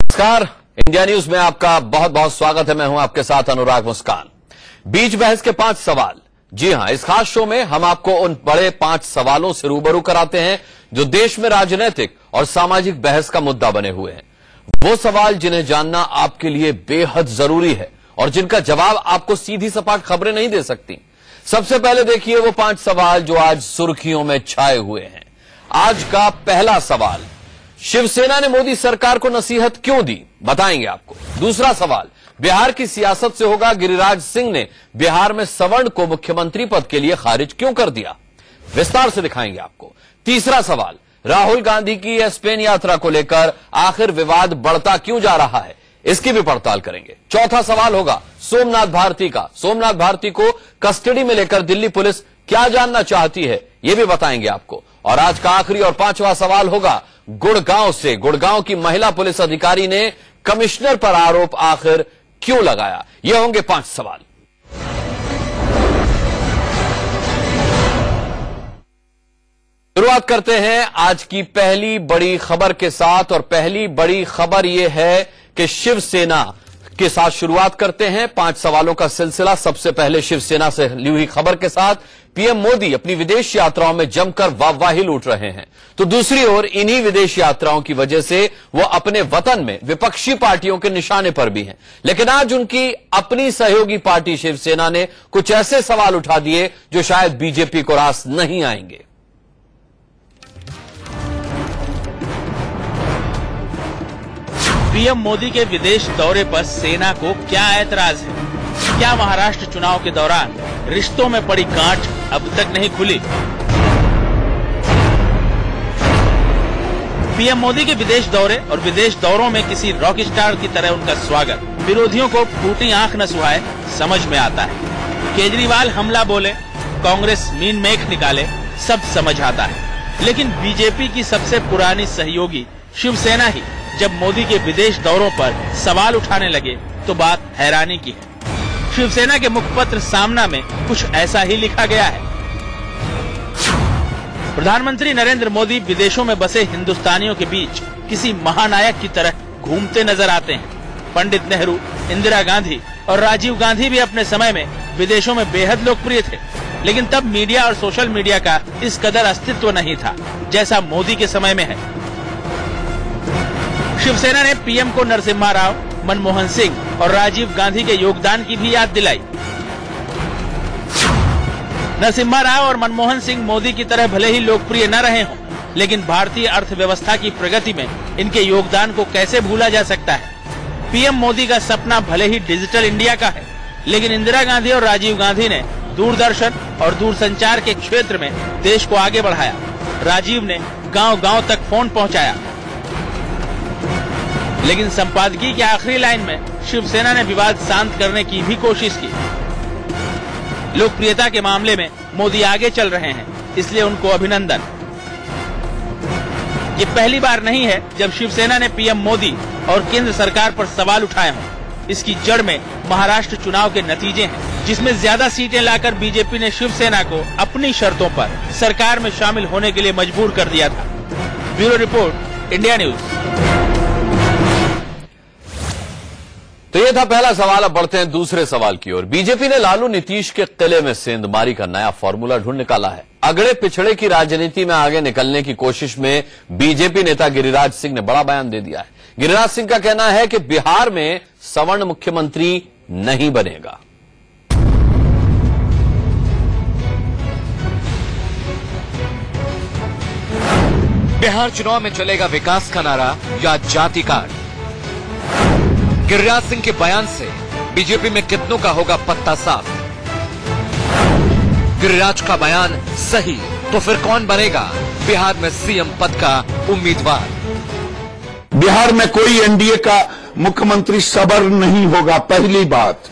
नमस्कार, India news में आपका बहुत बहुत स्वागत है। मैं हूं आपके साथ अनुराग मुस्कान। बीच बहस के 5 सवाल। जी हां, इस खास शो में हम आपको उन बड़े 5 सवालों से रूबरू कराते हैं जो देश में राजनीतिक और सामाजिक बहस का मुद्दा बने हुए हैं। वो सवाल जिन्हें जानना आपके लिए बेहद जरूरी है और जिनका जवाब आपको सीधी सपाट खबरें नहीं दे सकती। सबसे पहले देखिए वो 5 सवाल जो आज सुर्खियों में छाए हुए हैं। आज का पहला सवाल, शिवसेना ने मोदी सरकार को नसीहत क्यों दी, बताएंगे आपको। दूसरा सवाल, बिहार की सियासत से होगा, गिरिराज सिंह ने बिहार में सवर्ण को मुख्यमंत्री पद के लिए खारिज क्यों कर दिया, विस्तार से दिखाएंगे आपको। तीसरा सवाल, राहुल गांधी की स्पेन यात्रा को लेकर आखिर विवाद बढ़ता क्यों जा रहा है, इसकी भी पड़ताल करेंगे। चौथा सवाल होगा सोमनाथ भारती का। सोमनाथ भारती को कस्टडी में लेकर दिल्ली पुलिस क्या जानना चाहती है, यह भी बताएंगे आपको। और आज का आखिरी और 5वां सवाल होगा गुड़गांव से। गुड़गांव की महिला पुलिस अधिकारी ने कमिश्नर पर आरोप आखिर क्यों लगाया, ये होंगे 5 सवाल। शुरुआत करते हैं आज की पहली बड़ी खबर के साथ। और पहली बड़ी खबर यह है कि शिवसेना के साथ शुरुआत करते हैं 5 सवालों का सिलसिला। सबसे पहले शिवसेना से ली हुई खबर के साथ, पीएम मोदी अपनी विदेश यात्राओं में जमकर वाहवाही लूट रहे हैं, तो दूसरी ओर इन्हीं विदेश यात्राओं की वजह से वो अपने वतन में विपक्षी पार्टियों के निशाने पर भी हैं। लेकिन आज उनकी अपनी सहयोगी पार्टी शिवसेना ने कुछ ऐसे सवाल उठा दिए जो शायद बीजेपी को रास नहीं आएंगे। पीएम मोदी के विदेश दौरे पर सेना को क्या ऐतराज है? क्या महाराष्ट्र चुनाव के दौरान रिश्तों में पड़ी गांठ अब तक नहीं खुली? पीएम मोदी के विदेश दौरे और विदेश दौरों में किसी रॉक स्टार की तरह उनका स्वागत विरोधियों को फूटी आंख न सुहाए समझ में आता है। केजरीवाल हमला बोले, कांग्रेस मीन मेख निकाले, सब समझ आता है। लेकिन बीजेपी की सबसे पुरानी सहयोगी शिवसेना ही जब मोदी के विदेश दौरों पर सवाल उठाने लगे तो बात हैरानी की है। शिवसेना के मुखपत्र सामना में कुछ ऐसा ही लिखा गया है। प्रधानमंत्री नरेंद्र मोदी विदेशों में बसे हिंदुस्तानियों के बीच किसी महानायक की तरह घूमते नजर आते हैं। पंडित नेहरू, इंदिरा गांधी और राजीव गांधी भी अपने समय में विदेशों में बेहद लोकप्रिय थे, लेकिन तब मीडिया और सोशल मीडिया का इस कदर अस्तित्व नहीं था जैसा मोदी के समय में है। शिवसेना ने पीएम को नरसिम्हा राव, मनमोहन सिंह और राजीव गांधी के योगदान की भी याद दिलाई। नरसिम्हा राव और मनमोहन सिंह मोदी की तरह भले ही लोकप्रिय न रहे हों, लेकिन भारतीय अर्थव्यवस्था की प्रगति में इनके योगदान को कैसे भूला जा सकता है। पीएम मोदी का सपना भले ही डिजिटल इंडिया का है, लेकिन इंदिरा गांधी और राजीव गांधी ने दूरदर्शन और दूरसंचार के क्षेत्र में देश को आगे बढ़ाया। राजीव ने गांव-गांव तक फोन पहुंचाया। लेकिन संपादकीय की आखिरी लाइन में शिवसेना ने विवाद शांत करने की भी कोशिश की। लोकप्रियता के मामले में मोदी आगे चल रहे हैं, इसलिए उनको अभिनंदन। ये पहली बार नहीं है जब शिवसेना ने पीएम मोदी और केंद्र सरकार पर सवाल उठाए हों। इसकी जड़ में महाराष्ट्र चुनाव के नतीजे हैं, जिसमें ज्यादा सीटें लाकर बीजेपी ने शिवसेना को अपनी शर्तों पर सरकार में शामिल होने के लिए मजबूर कर दिया था। Bureau report, India news. तो ये था पहला सवाल। अब बढ़ते हैं दूसरे सवाल की ओर। बीजेपी ने लालू नीतीश के किले में सेंधमारी का नया फॉर्मूला ढूंढ निकाला है। अगड़े पिछड़े की राजनीति में आगे निकलने की कोशिश में बीजेपी नेता गिरिराज सिंह ने बड़ा बयान दे दिया है। गिरिराज सिंह का कहना है कि बिहार में सवर्ण मुख्यमंत्री नहीं बनेगा। बिहार चुनाव में चलेगा विकास का नारा या जाति कार्ड? गिरिराज सिंह के बयान से बीजेपी में कितनों का होगा पत्ता साफ? गिरिराज का बयान सही तो फिर कौन बनेगा बिहार में सीएम पद का उम्मीदवार? बिहार में कोई एनडीए का मुख्यमंत्री सवर्ण नहीं होगा, पहली बात।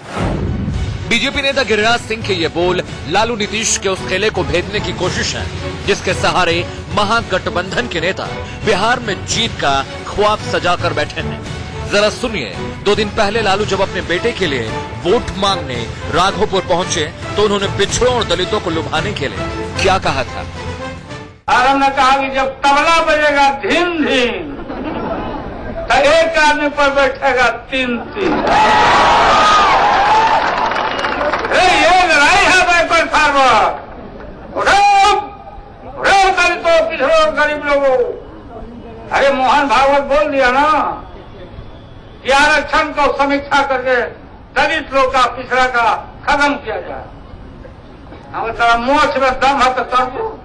बीजेपी नेता गिरिराज सिंह के ये बोल लालू नीतीश के उस खेले को भेदने की कोशिश है जिसके सहारे महागठबंधन के नेता बिहार में जीत का ख्वाब सजाकर बैठे हैं। जरा सुनिए, 2 दिन पहले लालू जब अपने बेटे के लिए वोट मांगने राघोपुर पहुंचे तो उन्होंने पिछड़ों और दलितों को लुभाने के लिए क्या कहा था? और हमने कहा कि जब तबला बजेगा धीम धीम तो एक आदमी पर बैठेगा 3-3। ये लड़ाई है बैकवर्ड फार्मर। दलितों, पिछड़ों, गरीब लोगों। अरे मोहन भागवत बोल दिया ना कि आरक्षण को समीक्षा करके दलित लोग का, पिछड़ा का खत्म किया जाए। हमें तेरा मोच में दम है तो कर दो।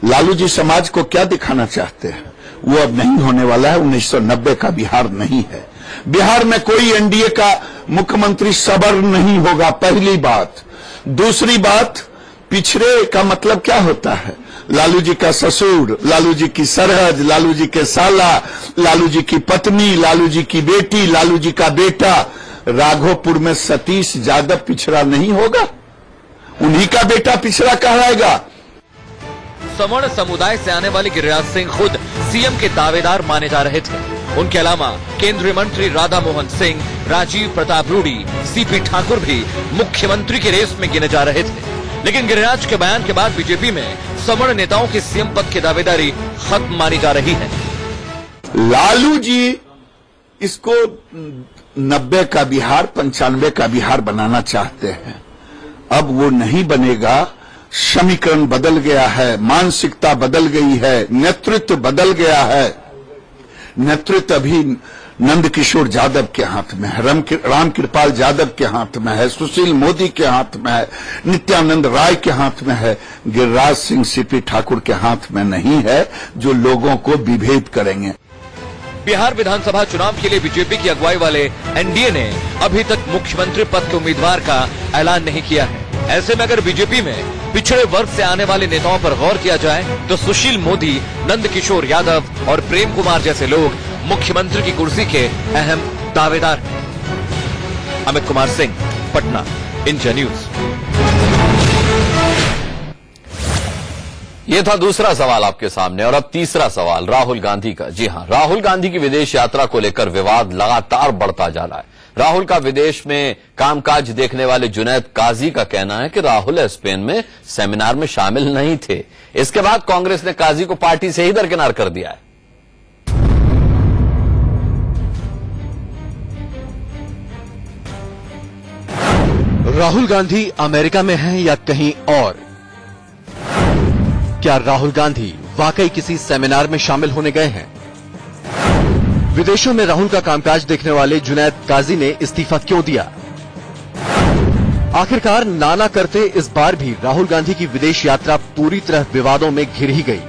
लालू जी समाज को क्या दिखाना चाहते हैं? वो अब नहीं होने वाला है। 1990 का बिहार नहीं है। बिहार में कोई एनडीए का मुख्यमंत्री सबर नहीं होगा, पहली बात। दूसरी बात, पिछड़े का मतलब क्या होता है? लालू जी का ससुर, लालू जी की सरहद, लालू जी के साला, लालू जी की पत्नी, लालू जी की बेटी, लालू जी का बेटा। राघोपुर में सतीश यादव पिछड़ा नहीं होगा? उन्हीं का बेटा पिछड़ा कहलाएगा। सवर्ण समुदाय से आने वाले गिरिराज सिंह खुद सीएम के दावेदार माने जा रहे थे। उनके अलावा केंद्रीय मंत्री राधा मोहन सिंह, राजीव प्रताप रूडी, सीपी ठाकुर भी मुख्यमंत्री की रेस में गिने जा रहे थे। लेकिन गिरिराज के बयान के बाद बीजेपी में सवर्ण नेताओं की सीएम पद की दावेदारी खत्म मानी जा रही है। लालू जी इसको 90 का बिहार, 95 का बिहार बनाना चाहते हैं। अब वो नहीं बनेगा। समीकरण बदल गया है, मानसिकता बदल गई है, नेतृत्व बदल गया है। नेतृत्व अभी नंदकिशोर यादव के हाथ में है, रामकृपाल यादव के हाथ में है, सुशील मोदी के हाथ में है, नित्यानंद राय के हाथ में है। गिरिराज सिंह, सीपी ठाकुर के हाथ में नहीं है, जो लोगों को विभेद करेंगे। बिहार विधानसभा चुनाव के लिए बीजेपी की अगुवाई वाले एनडीए ने अभी तक मुख्यमंत्री पद के उम्मीदवार का ऐलान नहीं किया है। ऐसे में अगर बीजेपी में पिछड़े वर्ग से आने वाले नेताओं पर गौर किया जाए तो सुशील मोदी, नंदकिशोर यादव और प्रेम कुमार जैसे लोग मुख्यमंत्री की कुर्सी के अहम दावेदार हैं। Amit Kumar Singh, Patna, India news. ये था दूसरा सवाल आपके सामने। और अब तीसरा सवाल राहुल गांधी का। जी हां, राहुल गांधी की विदेश यात्रा को लेकर विवाद लगातार बढ़ता जा रहा है। राहुल का विदेश में कामकाज देखने वाले जुनैद काजी का कहना है कि राहुल स्पेन में सेमिनार में शामिल नहीं थे। इसके बाद कांग्रेस ने काजी को पार्टी से ही दरकिनार कर दिया है। राहुल गांधी अमेरिका में हैं या कहीं और? क्या राहुल गांधी वाकई किसी सेमिनार में शामिल होने गए हैं? विदेशों में राहुल का कामकाज देखने वाले जुनैद काजी ने इस्तीफा क्यों दिया? आखिरकार नाना करते इस बार भी राहुल गांधी की विदेश यात्रा पूरी तरह विवादों में घिर ही गई।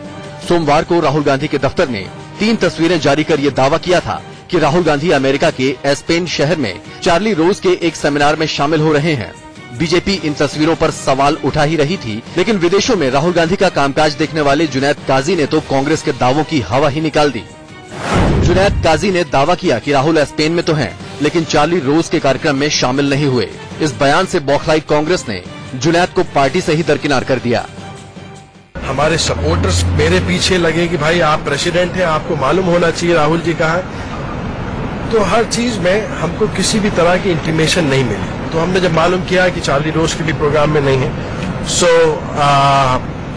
सोमवार को राहुल गांधी के दफ्तर ने 3 तस्वीरें जारी कर यह दावा किया था कि राहुल गांधी अमेरिका के एस्पेन शहर में चार्ली रोज के एक सेमिनार में शामिल हो रहे हैं। बीजेपी इन तस्वीरों पर सवाल उठा ही रही थी, लेकिन विदेशों में राहुल गांधी का कामकाज देखने वाले जुनैद काजी ने तो कांग्रेस के दावों की हवा ही निकाल दी। जुनैद काजी ने दावा किया कि राहुल स्पेन में तो हैं, लेकिन चार्ली रोज के कार्यक्रम में शामिल नहीं हुए। इस बयान से बौखलाई कांग्रेस ने जुनैद को पार्टी से ही दरकिनार कर दिया। हमारे सपोर्टर्स मेरे पीछे लगे कि भाई आप प्रेसिडेंट हैं, आपको मालूम होना चाहिए राहुल जी कहाँ है। तो हर चीज में हमको किसी भी तरह की इंटीमेशन नहीं मिली। तो हमने जब मालूम किया कि चार्ली रोज के भी प्रोग्राम में नहीं है, सो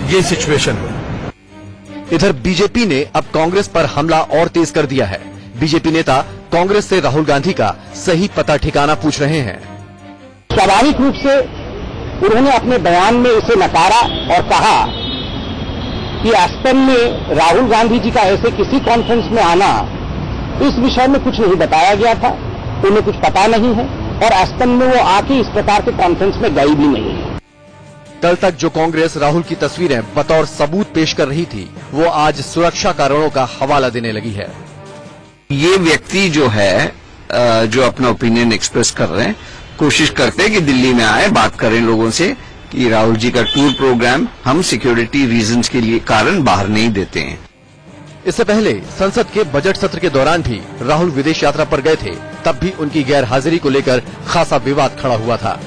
ये सिचुएशन है। इधर बीजेपी ने अब कांग्रेस पर हमला और तेज कर दिया है। बीजेपी नेता कांग्रेस से राहुल गांधी का सही पता ठिकाना पूछ रहे हैं। स्वाभाविक रूप से उन्होंने अपने बयान में इसे नकारा और कहा कि एस्पेन में राहुल गांधी जी का ऐसे किसी कॉन्फ्रेंस में आना, इस विषय में कुछ नहीं बताया गया था, उन्हें कुछ पता नहीं है और एस्पेन में वो आके इस प्रकार के कॉन्फ्रेंस में गई भी नहीं है। कल तक जो कांग्रेस राहुल की तस्वीरें बतौर सबूत पेश कर रही थी, वो आज सुरक्षा कारणों का हवाला देने लगी है। ये व्यक्ति जो है, जो अपना ओपिनियन एक्सप्रेस कर रहे हैं, कोशिश करते हैं कि दिल्ली में आए, बात करें लोगों से कि राहुल जी का टूर प्रोग्राम हम सिक्योरिटी रीजंस के लिए कारण बाहर नहीं देते हैं। इससे पहले संसद के बजट सत्र के दौरान भी राहुल विदेश यात्रा पर गए थे, तब भी उनकी गैर हाजिरी को लेकर खासा विवाद खड़ा हुआ था।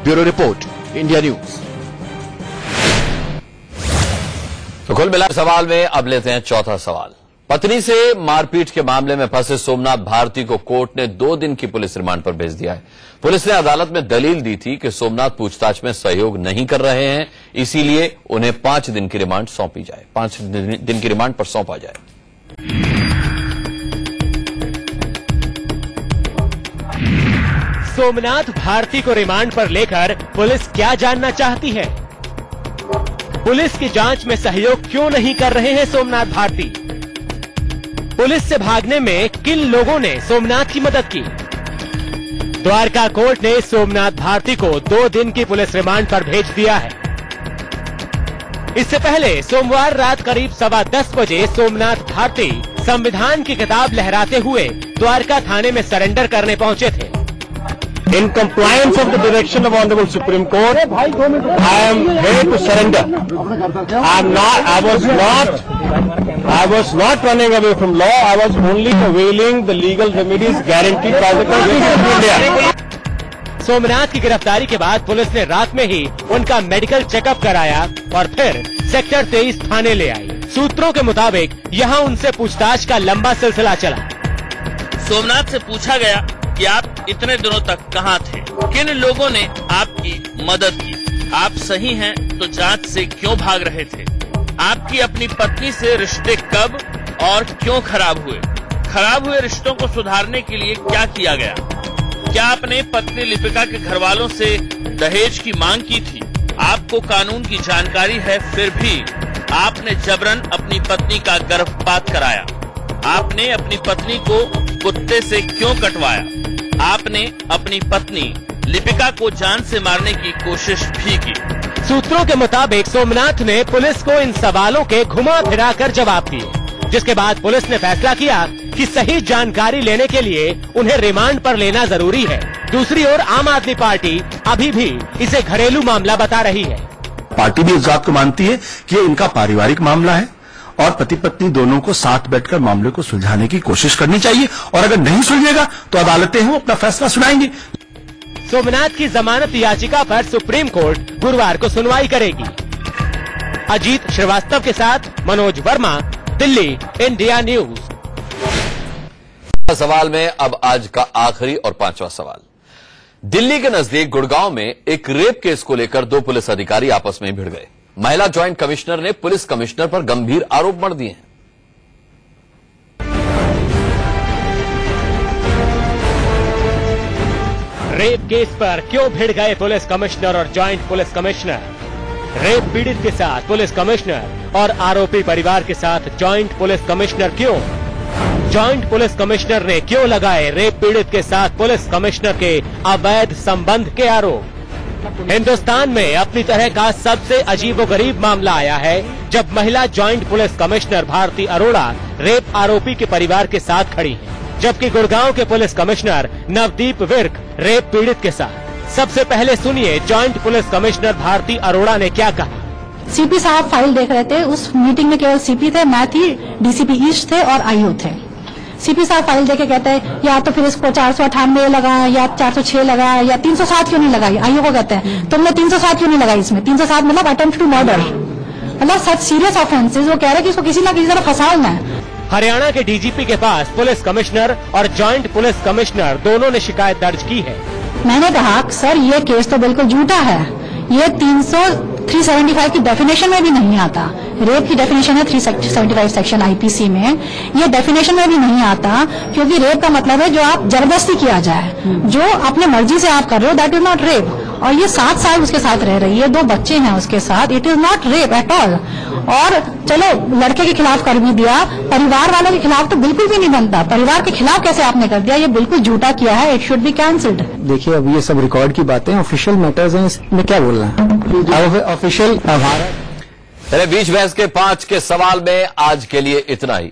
Bureau report, India news. तो कुल मिला सवाल में अब लेते हैं चौथा सवाल। पत्नी से मारपीट के मामले में फंसे सोमनाथ भारती को कोर्ट ने 2 दिन की पुलिस रिमांड पर भेज दिया है। पुलिस ने अदालत में दलील दी थी कि सोमनाथ पूछताछ में सहयोग नहीं कर रहे हैं, इसीलिए उन्हें 5 दिन की रिमांड सौंपी जाए, 5 दिन की रिमांड पर सौंपा जाए। सोमनाथ भारती को रिमांड पर लेकर पुलिस क्या जानना चाहती है? पुलिस की जांच में सहयोग क्यों नहीं कर रहे हैं सोमनाथ भारती? पुलिस से भागने में किन लोगों ने सोमनाथ की मदद की? द्वारका कोर्ट ने सोमनाथ भारती को 2 दिन की पुलिस रिमांड पर भेज दिया है। इससे पहले सोमवार रात करीब 10:15 बजे सोमनाथ भारती संविधान की किताब लहराते हुए द्वारका थाने में सरेंडर करने पहुंचे थे। In compliance of the direction of Honorable Supreme Court, I am here to surrender. I was not running away from law. I was only availing the legal remedies guaranteed by the Constitution of India. Somnath की गिरफ्तारी के बाद police ने रात में ही उनका medical checkup कराया और फिर सेक्टर 23 थाने ले आई। सूत्रों के मुताबिक यहाँ उनसे पूछताछ का लंबा सिलसिला चला। सोमनाथ से पूछा गया कि आप इतने दिनों तक कहां थे, किन लोगों ने आपकी मदद की, आप सही हैं तो जांच से क्यों भाग रहे थे, आपकी अपनी पत्नी से रिश्ते कब और क्यों खराब हुए रिश्तों को सुधारने के लिए क्या किया गया, क्या आपने पत्नी लिपिका के घर वालों से दहेज की मांग की थी, आपको कानून की जानकारी है फिर भी आपने जबरन अपनी पत्नी का गर्भपात कराया, आपने अपनी पत्नी को कुत्ते से क्यों कटवाया, आपने अपनी पत्नी लिपिका को जान से मारने की कोशिश भी की। सूत्रों के मुताबिक सोमनाथ ने पुलिस को इन सवालों के घुमा फिरा कर जवाब दिए, जिसके बाद पुलिस ने फैसला किया कि सही जानकारी लेने के लिए उन्हें रिमांड पर लेना जरूरी है। दूसरी ओर आम आदमी पार्टी अभी भी इसे घरेलू मामला बता रही है। पार्टी भी इस बात को मानती है कि इनका पारिवारिक मामला है और पति पत्नी दोनों को साथ बैठकर मामले को सुलझाने की कोशिश करनी चाहिए और अगर नहीं सुलझेगा तो अदालतें हैं अपना फैसला सुनाएंगी। सोमनाथ की जमानत याचिका पर सुप्रीम कोर्ट गुरुवार को सुनवाई करेगी। अजीत श्रीवास्तव के साथ मनोज वर्मा, दिल्ली, इंडिया न्यूज। सवाल में अब आज का आखिरी और 5वां सवाल। दिल्ली के नजदीक गुड़गांव में एक रेप केस को लेकर 2 पुलिस अधिकारी आपस में भिड़ गए। महिला ज्वाइंट कमिश्नर ने पुलिस कमिश्नर पर गंभीर आरोप मढ़ दिए हैं। रेप केस पर क्यों भिड़ गए पुलिस कमिश्नर और ज्वाइंट पुलिस कमिश्नर? रेप पीड़ित के साथ पुलिस कमिश्नर और आरोपी परिवार के साथ ज्वाइंट पुलिस कमिश्नर क्यों? ज्वाइंट पुलिस कमिश्नर ने क्यों लगाए रेप पीड़ित के साथ पुलिस कमिश्नर के अवैध संबंध के आरोप? हिंदुस्तान में अपनी तरह का सबसे अजीबोगरीब मामला आया है जब महिला joint police commissioner Bharti Arora rape आरोपी के परिवार के साथ खड़ी हैं, जबकि गुड़गांव के police commissioner Navdeep Virk rape पीड़ित के साथ। सबसे पहले सुनिए joint police commissioner Bharti Arora ने क्या कहा। सीपी साहब फाइल देख रहे थे, उस मीटिंग में केवल सीपी थे, मैं थी, डीसीपी ईस्ट थे और आईओ थे। सीपी साहब फाइल देके कहते हैं या तो फिर इसको 498 लगाया या 406 लगाया या 307 क्यों नहीं लगाई। आईओ को कहते हैं तुमने 307 क्यों नहीं लगाई इसमें? 307 मतलब अटेम्प्ट टू मर्डर, मतलब सच सीरियस ऑफेंसेस। वो कह रहे कि इसको किसी ना किसी तरह फंसाना है। हरियाणा के डीजीपी के पास पुलिस कमिश्नर और ज्वाइंट पुलिस कमिश्नर दोनों ने शिकायत दर्ज की है। मैंने कहा सर ये केस तो बिल्कुल झूठा है, ये 375 की डेफिनेशन में भी नहीं आता। रेप की डेफिनेशन है 375 सेक्शन आईपीसी में, ये डेफिनेशन में भी नहीं आता, क्योंकि रेप का मतलब है जो आप जबरदस्ती किया जाए, जो अपने मर्जी से आप कर रहे हो, दैट इज नॉट रेप। और ये 7 साल उसके साथ रह रही है, 2 बच्चे हैं उसके साथ, it is not rape at all. और चलो लड़के के खिलाफ कर भी दिया, परिवार वालों के खिलाफ तो बिल्कुल भी नहीं बनता। परिवार के खिलाफ कैसे आपने कर दिया? ये बिल्कुल झूठा किया है, इट शुड बी कैंसिल्ड। देखिए अब ये सब रिकॉर्ड की बातें, ऑफिशियल मैटर्स हैं, इसमें क्या बोलना है? ऑफिशियल बीच बहस के 5 के सवाल में आज के लिए इतना ही।